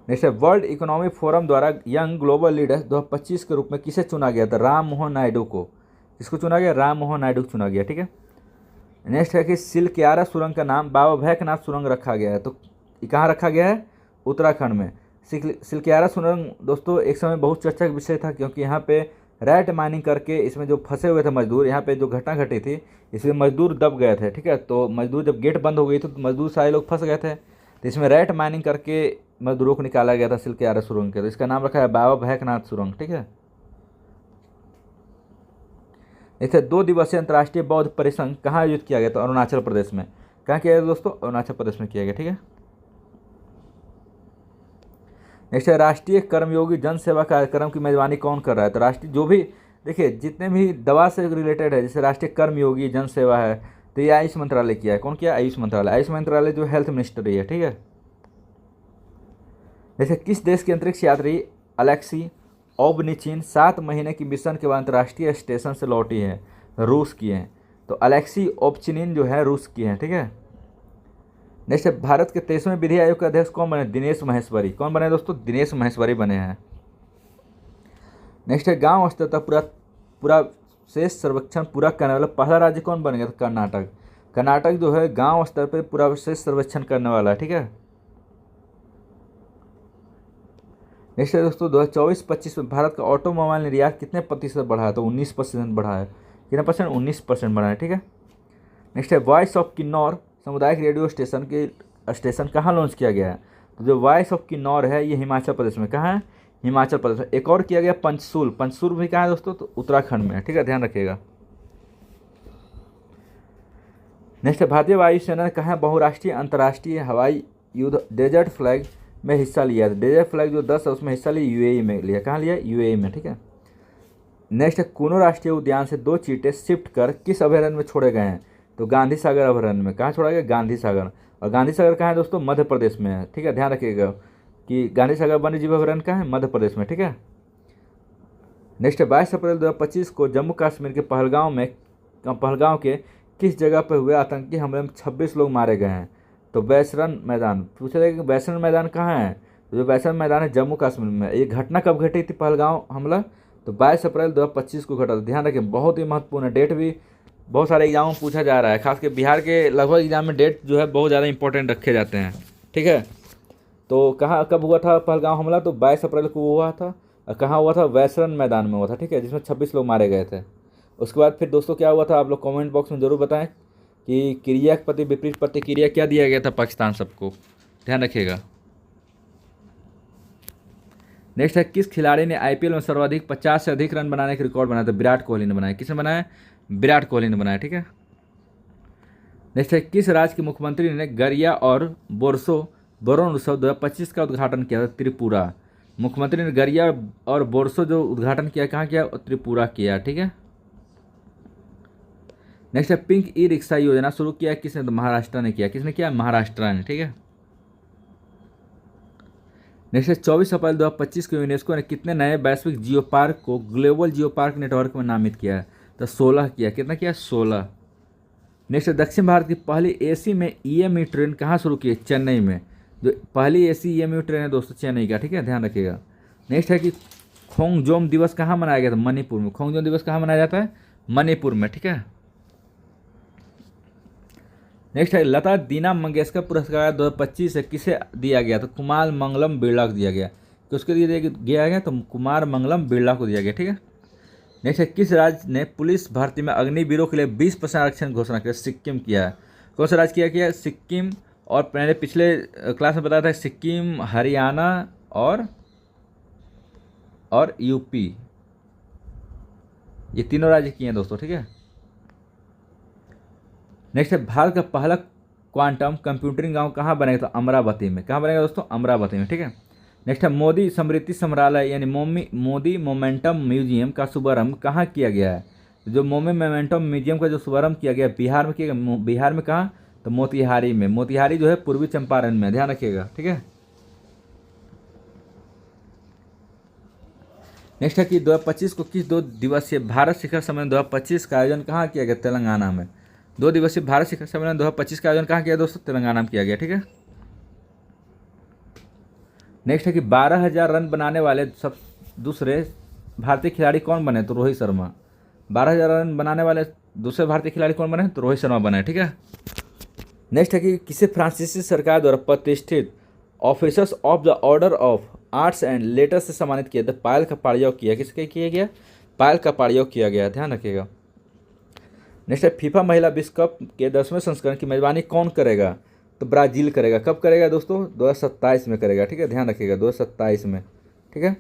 नेक्स्ट है, वर्ल्ड इकोनॉमिक फोरम द्वारा यंग ग्लोबल लीडर 2025 के रूप में किसे चुना गया था? राम मोहन नायडू को। किसको चुना गया? राम मोहन नायडू को चुना गया। ठीक है। नेक्स्ट है कि सिलक्यारा सुरंग का नाम बाबा भैकनाथ सुरंग रखा गया है। तो कहाँ रखा गया है? उत्तराखंड में। सिलक्यारा सुरंग दोस्तों एक समय बहुत चर्चा का विषय था क्योंकि यहाँ पे रैट माइनिंग करके इसमें जो फंसे हुए थे मजदूर, यहाँ पे जो घटना घटी थी इसमें मजदूर दब गए थे। ठीक है। तो मजदूर जब गेट बंद हो गई तो मजदूर सारे लोग फंस गए थे, तो इसमें रैट माइनिंग करके मजदूरों को निकाला गया था सिलक्यारा सुरंग के। तो इसका नाम रखा है बाबा भैकनाथ सुरंग। ठीक है। इसे 2 दिवसीय अंतर्राष्ट्रीय बौद्ध परिसंघ कहाँ आयोजित किया गया? तो अरुणाचल प्रदेश में। कहाँ किया गया दोस्तों? अरुणाचल प्रदेश में किया गया। ठीक है। नेक्स्ट है, राष्ट्रीय कर्मयोगी जन सेवा कार्यक्रम की मेजबानी कौन कर रहा है? तो राष्ट्रीय जो भी देखिए जितने भी दवा से रिलेटेड है जैसे राष्ट्रीय कर्मयोगी जन सेवा है तो ये आयुष मंत्रालय किया है। कौन किया? आयुष मंत्रालय। आयुष मंत्रालय जो हेल्थ मिनिस्ट्री है। ठीक है। जैसे किस देश के अंतरिक्ष यात्री अलेक्सी ओबनिचिन 7 महीने की मिशन के बाद अंतर्राष्ट्रीय स्टेशन से लौटी है? रूस की हैं। तो अलेक्सी ओबचिनिन जो है रूस की हैं। ठीक है। नेक्स्ट है, भारत के 23वें विधि आयोग के अध्यक्ष कौन बने? दिनेश महेश्वरी। कौन बने दोस्तों? दिनेश महेश्वरी बने हैं। नेक्स्ट है, गांव स्तर तक पूरा शेष सर्वेक्षण पूरा करने वाला पहला राज्य कौन बनेगा? तो कर्नाटक। कर्नाटक जो है गांव स्तर पर पूरा शेष सर्वेक्षण करने वाला है। ठीक है। नेक्स्ट है दोस्तों, 2024-25 में भारत का ऑटोमोबाइल निर्यात कितने प्रतिशत बढ़ा है? तो 19% बढ़ा है। कितना परसेंट? 19% बढ़ा है। ठीक है। नेक्स्ट है, वॉइस ऑफ किन्नौर सामुदायिक रेडियो स्टेशन कहाँ लॉन्च किया गया है? तो जो वॉइस ऑफ किन्नौर है ये हिमाचल प्रदेश में। कहाँ है? हिमाचल प्रदेश में। एक और किया गया पंचसूल भी कहाँ है दोस्तों? तो उत्तराखंड में है। ठीक है, ध्यान रखिएगा। नेक्स्ट है, भारतीय वायुसेना ने कहाँ बहुराष्ट्रीय अंतर्राष्ट्रीय हवाई युद्ध डेजर्ट फ्लैग में हिस्सा लिया? डेजर्ट फ्लैग जो 10 है उसमें हिस्सा लिया यूएई में लिया। कहाँ लिया? यूएई में। ठीक है। नेक्स्ट है, कुनो राष्ट्रीय उद्यान से 2 चीते शिफ्ट कर किस अभयारण्य में छोड़े गए हैं? तो गांधी सागर अभयारण्य में। कहाँ छोड़ा गया? गांधी सागर। और गांधी सागर कहाँ है दोस्तों? मध्य प्रदेश में है। ठीक है, ध्यान रखिएगा कि गांधी सागर वन्य जीव अभयारण्य कहाँ है? मध्य प्रदेश में। ठीक है। नेक्स्ट है, 22 अप्रैल 2025 को जम्मू कश्मीर के पहलगांव के किस जगह पर हुए आतंकी हमले में 26 लोग मारे गए हैं? तो वैसरन मैदान। पूछा जाएगा कि वैसरन मैदान कहाँ है? तो जो वैसरन मैदान है जम्मू कश्मीर में। ये घटना कब घटी थी पहलगांव हमला? तो 22 अप्रैल 2025 को घटा था। ध्यान रखें, बहुत ही महत्वपूर्ण है। डेट भी बहुत सारे एग्जाम में पूछा जा रहा है, खासकर बिहार के लगभग एग्जाम में डेट जो है बहुत ज़्यादा इंपॉर्टेंट रखे जाते हैं। ठीक है। तो कहाँ कब हुआ था पहलगांव हमला? तो 22 अप्रैल को हुआ था। और कहाँ हुआ था? वैसरन मैदान में हुआ था। ठीक है, जिसमें 26 लोग मारे गए थे। उसके बाद फिर दोस्तों क्या हुआ था आप लोग कमेंट बॉक्स में ज़रूर बताएं कि क्रिया के प्रति विपरीत प्रतिक्रिया क्या दिया गया था पाकिस्तान सबको, ध्यान रखिएगा। नेक्स्ट है, किस खिलाड़ी ने आईपीएल में सर्वाधिक 50 से अधिक रन बनाने का रिकॉर्ड बनाया था? विराट कोहली ने बनाया। किसने बनाया? विराट कोहली ने बनाया, ठीक है। नेक्स्ट है, किस राज्य के मुख्यमंत्री ने गरिया और बोरोन उत्सव 2025 का उद्घाटन किया था? त्रिपुरा। मुख्यमंत्री ने गरिया और बोरसो जो उद्घाटन किया, कहाँ किया? त्रिपुरा किया, ठीक है। नेक्स्ट है, पिंक ई रिक्शा योजना शुरू किया किसने? तो महाराष्ट्र ने किया। किसने किया? महाराष्ट्र ने, ठीक है। नेक्स्ट है, 24 अप्रैल 2025 को यूनेस्को ने कितने नए वैश्विक जियो पार्क को ग्लोबल जियो पार्क नेटवर्क में नामित किया है? तो 16 किया। कितना किया? 16। नेक्स्ट है, दक्षिण भारत की पहली एसी में ईएमयू ट्रेन कहाँ शुरू की है? चेन्नई में। जो पहली एसी ईएमयू ट्रेन है दोस्तों, चेन्नई का, ठीक है, ध्यान रखिएगा। नेक्स्ट है कि खोंगजोम दिवस कहाँ मनाया गया था? मणिपुर में। खोंगजोम दिवस कहाँ मनाया जाता है? मणिपुर में, ठीक है। नेक्स्ट है, लता दीना मंगेशकर पुरस्कार 2025 से किसे दिया गया? तो कुमार मंगलम बिरला को दिया गया। किसके दिया गया? तो कुमार मंगलम बिरला को दिया गया, ठीक है। नेक्स्ट है, किस राज्य ने पुलिस भर्ती में अग्निवीरों के लिए 20% आरक्षण घोषणा किया? सिक्किम किया है। कौन सा राज्य किया? सिक्किम। और मैंने पिछले क्लास में बताया था सिक्किम, हरियाणा और यूपी, ये तीनों राज्य किए हैं दोस्तों, ठीक है। नेक्स्ट है, भारत का पहला क्वांटम कंप्यूटिंग गांव कहाँ बनेगा? तो अमरावती में। कहाँ बनेगा दोस्तों? अमरावती में, ठीक है। नेक्स्ट है, मोदी स्मृति संग्रहालय यानी मोदी मोमेंटम म्यूजियम का शुभारंभ कहाँ किया गया है? जो मोदी मोमेंटम म्यूजियम का जो शुभारंभ किया गया बिहार में किया गया। बिहार में कहाँ? तो मोतिहारी में। मोतिहारी जो है पूर्वी चंपारण में, ध्यान रखिएगा, ठीक है। नेक्स्ट है कि 2025 को किस 2 दिवसीय भारत शिखर सम्मेलन 2025 का आयोजन कहाँ किया गया? तेलंगाना में। 2 दिवसीय भारत शिखर सम्मेलन 2025 का आयोजन कहाँ किया दोस्तों? तेलंगाना में किया गया, ठीक है। नेक्स्ट है कि 12,000 रन बनाने वाले सब दूसरे भारतीय खिलाड़ी कौन बने? तो रोहित शर्मा। 12,000 रन बनाने वाले दूसरे भारतीय खिलाड़ी कौन बने? तो रोहित शर्मा बने, ठीक है। नेक्स्ट है कि किसे फ्रांसीसी सरकार द्वारा प्रतिष्ठित officers of the order of arts and letters से सम्मानित किया? तो पायल कपाड़िया किया। किसके किया गया? पायल कपाड़िया किया गया, ध्यान रखिएगा। नेक्स्ट है, फीफा महिला विश्व कप के 10वें संस्करण की मेजबानी कौन करेगा? तो ब्राजील करेगा। कब करेगा दोस्तों? 2027 में करेगा, ठीक है, ध्यान रखिएगा, 2027 में, ठीक है।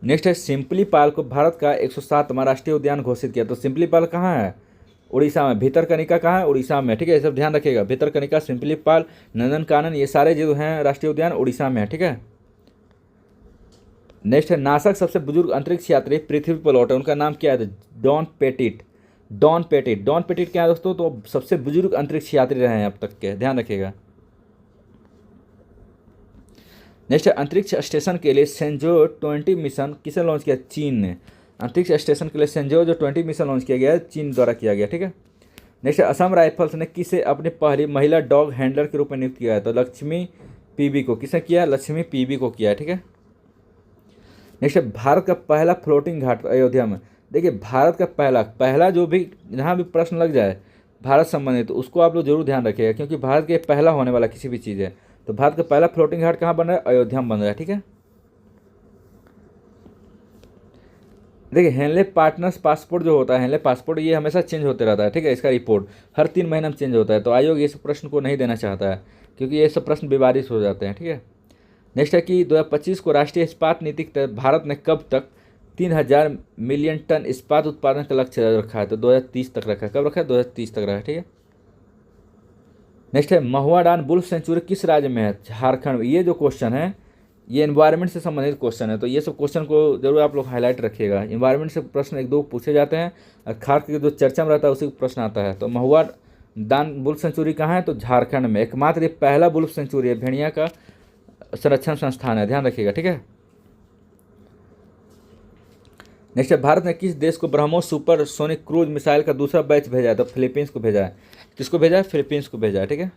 नेक्स्ट है, सिंपली पाल को भारत का 107वां राष्ट्रीय उद्यान घोषित किया। तो सिंपली पाल कहाँ है? उड़ीसा में। भितरकनिका कहाँ है? उड़ीसा में, ठीक है, ये सब ध्यान रखिएगा। भितरकनिका, सिंपली पाल, नंदनकानन, ये सारे जो हैं राष्ट्रीय उद्यान उड़ीसा में है, ठीक है। नेक्स्ट है, नासा के सबसे बुजुर्ग अंतरिक्ष यात्री पृथ्वी पर लौटे, उनका नाम क्या है? Don petit. डॉन पेटिट क्या है दोस्तों? तो सबसे बुजुर्ग अंतरिक्ष यात्री रहे हैं अब तक के, ध्यान रखिएगा। नेक्स्ट है, अंतरिक्ष स्टेशन के लिए सेंजो 20 मिशन किसे लॉन्च किया? चीन ने। अंतरिक्ष स्टेशन के लिए सेंजो जो 20 मिशन लॉन्च किया गया है, चीन द्वारा किया गया, ठीक है। नेक्स्ट है, असम राइफल्स ने किसे अपनी पहली महिला डॉग हैंडलर के रूप में नियुक्त किया है? तो लक्ष्मी पीबी को। किसने किया? लक्ष्मी पीबी को किया है, ठीक है। नेक्स्ट है, भारत का पहला फ्लोटिंग घाट अयोध्या में। देखिए, भारत का पहला जो भी जहाँ भी प्रश्न लग जाए भारत संबंधित, तो उसको आप लोग जरूर ध्यान रखिएगा, क्योंकि भारत के पहला होने वाला किसी भी चीज़ है। तो भारत का पहला फ्लोटिंग घाट कहाँ बन रहा है? अयोध्या में बन रहा है, ठीक है। देखिए, हेनले पार्टनर्स पासपोर्ट जो होता है, हेनले पासपोर्ट, ये हमेशा चेंज होते रहता है, ठीक है। इसका रिपोर्ट हर 3 महीने में चेंज होता है। तो आयोग ये सब प्रश्न को नहीं देना चाहता है, क्योंकि ये सब प्रश्न विवादित हो जाते हैं, ठीक है। नेक्स्ट है कि 2025 को राष्ट्रीय इस्पात नीति के तहत भारत ने कब तक 3,000 मिलियन टन इस्पात उत्पादन का लक्ष्य रखा है? तो 2030 तक रखा है। कब रखा है? 2030 तक रखा है, ठीक है। नेक्स्ट है, महुआ डान बुल्फ सेंचुरी किस राज्य में है? झारखंड। ये जो क्वेश्चन है ये एनवायरनमेंट से संबंधित क्वेश्चन है, तो ये सब क्वेश्चन को जरूर आप लोग हाईलाइट रखिएगा। एनवायरनमेंट से प्रश्न 1-2 पूछे जाते हैं, और खास करके जो चर्चा में रहता है उसी को प्रश्न आता है। तो महुआ डान बुल्फ सेंचुरी कहाँ है? तो झारखंड में। एकमात्र ये पहला बुल्फ सेंचुरी है, भेड़िया का संरक्षण संस्थान है, ध्यान रखिएगा, ठीक है। नेक्स्ट है, भारत ने किस देश को BrahMos super sonic cruise missile का दूसरा बैच भेजा है? तो फिलीपींस को भेजा है। किसको भेजा है? फिलीपींस को भेजा है, ठीक है।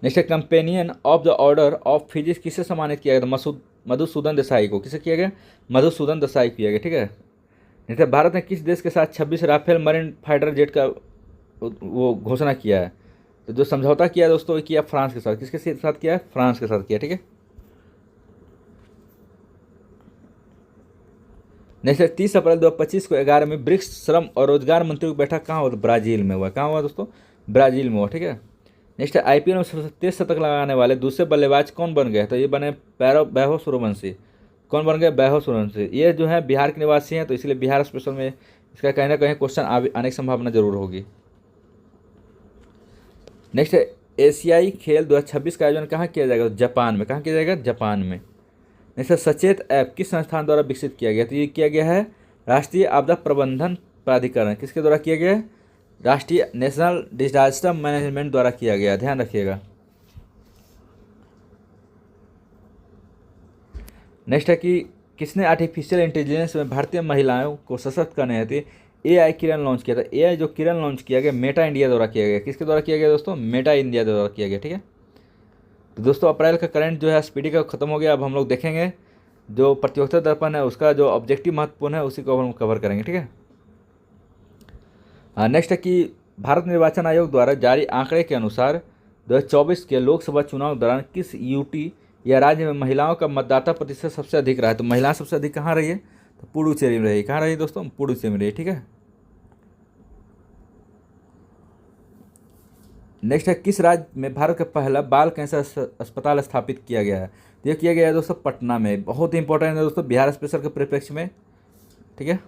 नेक्स्ट है, companion of the order of physics किसे सम्मानित किया गया? तो मधुसूदन देसाई को। किसे किया गया? मधुसूदन देसाई किया गया, ठीक है। नेक्स्ट है, भारत ने किस देश के साथ 26 राफेल मरीन फाइटर जेट का वो घोषणा किया है? तो जो समझौता किया दोस्तों, किया फ्रांस के साथ। किसके साथ किया है? फ्रांस के साथ किया, ठीक है। नेक्स्ट 30 अप्रैल 2025 को 11 में ब्रिक्स श्रम और रोजगार मंत्रियों की बैठक कहाँ हुआ? तो ब्राजील में हुआ। कहाँ हुआ दोस्तों? ब्राजील में हुआ। ठीक है। नेक्स्ट आईपीएल में सबसे तेज शतक लगाने वाले दूसरे बल्लेबाज कौन बन गए? तो ये बने वैभव सूर्यवंशी। कौन बन गए? वैभव सूर्यवंशी। ये जो है बिहार के निवासी हैं, तो इसलिए बिहार स्पेशल में इसका कहीं ना कहीं क्वेश्चन आने की संभावना जरूर होगी। नेक्स्ट एशियाई खेल 2026 का आयोजन कहाँ किया जाएगा? जापान में। कहाँ किया जाएगा? जापान में। नेक्स्ट सचेत ऐप किस संस्थान द्वारा विकसित किया गया? तो ये किया गया है राष्ट्रीय आपदा प्रबंधन प्राधिकरण। किसके द्वारा किया गया है? राष्ट्रीय नेशनल डिजास्टर मैनेजमेंट द्वारा किया गया। ध्यान रखिएगा। नेक्स्ट है कि किसने आर्टिफिशियल इंटेलिजेंस में भारतीय महिलाओं को सशक्त करने हेतु एआई किरण लॉन्च किया था? एआई जो किरण लॉन्च किया गया मेटा इंडिया द्वारा किया गया। किसके द्वारा किया गया दोस्तों? मेटा इंडिया द्वारा किया गया। ठीक है। तो दोस्तों अप्रैल का करंट जो है स्पीडी का खत्म हो गया। अब हम लोग देखेंगे जो प्रतियोगिता दर्पण है उसका जो ऑब्जेक्टिव महत्वपूर्ण है उसी को हम कवर करेंगे। ठीक है। नेक्स्ट है कि भारत निर्वाचन आयोग द्वारा जारी आंकड़े के अनुसार 2024 के लोकसभा चुनाव के दौरान किस यूटी या राज्य में महिलाओं का मतदाता प्रतिशत सबसे अधिक रहा है? तो महिलाएं सबसे अधिक कहाँ रही है? तो पुडुचेरी में रही। कहाँ रही दोस्तों? पुडुचेरी में रही। ठीक है। नेक्स्ट है किस राज्य में भारत का पहला बाल कैंसर अस्पताल स्थापित किया गया है? तो ये किया गया है दोस्तों पटना में। बहुत ही इंपॉर्टेंट है दोस्तों बिहार स्पेशल के परिप्रेक्ष्य में। ठीक है।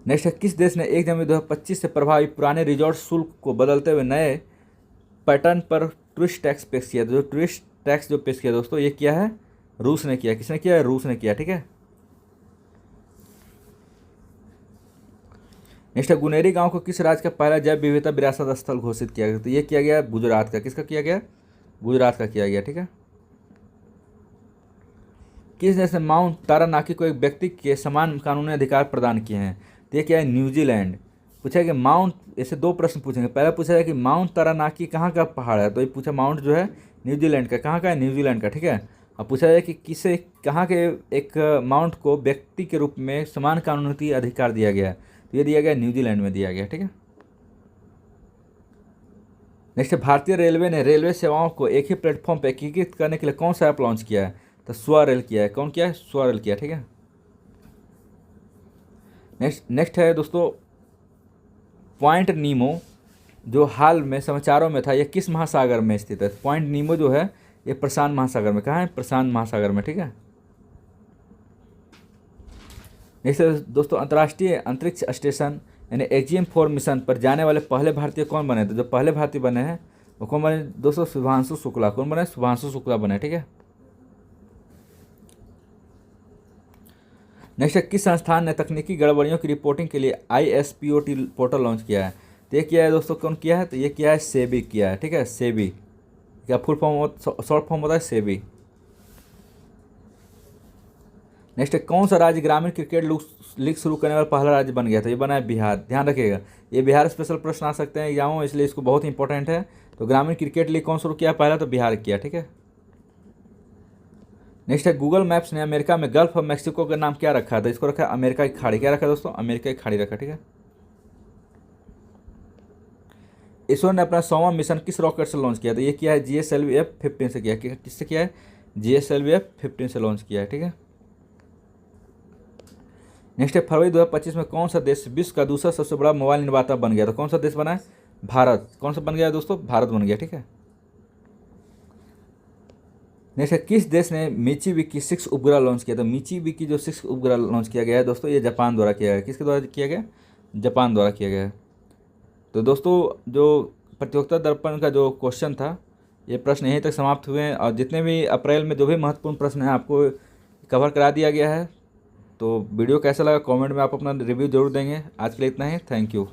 नेक्स्ट है किस देश ने 1 जनवरी 2025 से प्रभावी पुराने रिजॉर्ट शुल्क को बदलते हुए नए पैटर्न पर टूरिस्ट टैक्स पेश किया? जो टूरिस्ट टैक्स जो पेश किया दोस्तों ये किया है रूस ने किया। किसने किया है? रूस ने किया। ठीक है। नेक्स्ट है गुनेरी गांव को किस राज्य का पहला जैव विविधता विरासत स्थल घोषित किया गया? तो ये किया गया गुजरात का। किसका किया गया? गुजरात का किया गया। ठीक है। किस देश ने माउंट तारानाकी को एक व्यक्ति के समान कानूनी अधिकार प्रदान किए हैं? तो ये क्या है? न्यूजीलैंड। पूछा कि माउंट, ऐसे 2 प्रश्न पूछेंगे। पहला पूछा है कि माउंट तारानाकी कहाँ का पहाड़ है? तो ये पूछा माउंट जो है न्यूजीलैंड का। कहाँ का है? न्यूजीलैंड का। ठीक है। अब पूछा जाए कि किसे कहाँ के एक माउंट को व्यक्ति के रूप में समान कानूनी अधिकार दिया गया है? तो ये दिया गया न्यूजीलैंड में दिया गया। ठीक है। नेक्स्ट भारतीय रेलवे ने रेलवे सेवाओं को एक ही प्लेटफॉर्म पर एकीकृत करने के लिए कौन सा ऐप लॉन्च किया है? तो स्वरेल किया है। कौन किया है? स्वरेल किया। ठीक है। नेक्स्ट है दोस्तों पॉइंट नीमो जो हाल में समाचारों में था, ये किस महासागर में स्थित है? पॉइंट नीमो जो है ये प्रशांत महासागर में। कहाँ है? प्रशांत महासागर में। ठीक है। नेक्स्ट दोस्तों अंतर्राष्ट्रीय अंतरिक्ष स्टेशन यानी एक्जियम-4 मिशन पर जाने वाले पहले भारतीय कौन बने? तो जो पहले भारतीय बने हैं वो कौन बने दोस्तों? शुभांशु शुक्ला। कौन बने? शुभांशु शुक्ला बने। ठीक है। नेक्स्ट किस संस्थान ने तकनीकी गड़बड़ियों की रिपोर्टिंग के लिए ISPOT पोर्टल लॉन्च किया है? तो ये किया है दोस्तों कौन किया है? तो ये किया है सेबी किया है। ठीक है। सेबी क्या फुल फॉर्म शॉर्ट फॉर्म होता है? सेबी। नेक्स्ट कौन सा राज्य ग्रामीण क्रिकेट लीग शुरू करने वाला पहला राज्य बन गया था? ये बना है बिहार। ध्यान रखिएगा ये बिहार स्पेशल प्रश्न आ सकते हैं एग्जामों में, इसलिए इसको बहुत इंपॉर्टेंट है। तो ग्रामीण क्रिकेट लीग कौन शुरू किया पहला? तो बिहार किया। ठीक है। नेक्स्ट है गूगल मैप्स ने अमेरिका में गल्फ ऑफ मैक्सिको का नाम क्या रखा था? इसको रखा है अमेरिका की खाड़ी। क्या रखा दोस्तों? अमेरिका की खाड़ी रखा। ठीक है। इसरो ने अपना 100वां मिशन किस रॉकेट से लॉन्च किया? तो ये किया है GSLV F-15 से किया। किससे किया है? GSLV F-15 से लॉन्च किया है। ठीक है। नेक्स्ट है फरवरी 2025 में कौन सा देश विश्व का दूसरा सबसे बड़ा मोबाइल निर्माता बन गया? तो कौन सा देश बना है? भारत। कौन सा बन गया दोस्तों? भारत बन गया। ठीक है। नेक्स्ट है किस देश ने मिचिबिकी 6 उपग्रह लॉन्च किया? तो मिचिबिकी जो 6 उपग्रह लॉन्च किया गया है दोस्तों ये जापान द्वारा किया गया। किसके द्वारा किया गया? जापान द्वारा किया गया है। तो दोस्तों जो प्रतियोगिता दर्पण का जो क्वेश्चन था ये प्रश्न यहीं तक समाप्त हुए हैं, और जितने भी अप्रैल में जो भी महत्वपूर्ण प्रश्न हैं आपको कवर करा दिया गया है। तो वीडियो कैसा लगा कमेंट में आप अपना रिव्यू जरूर देंगे। आज के लिए इतना ही। Thank you.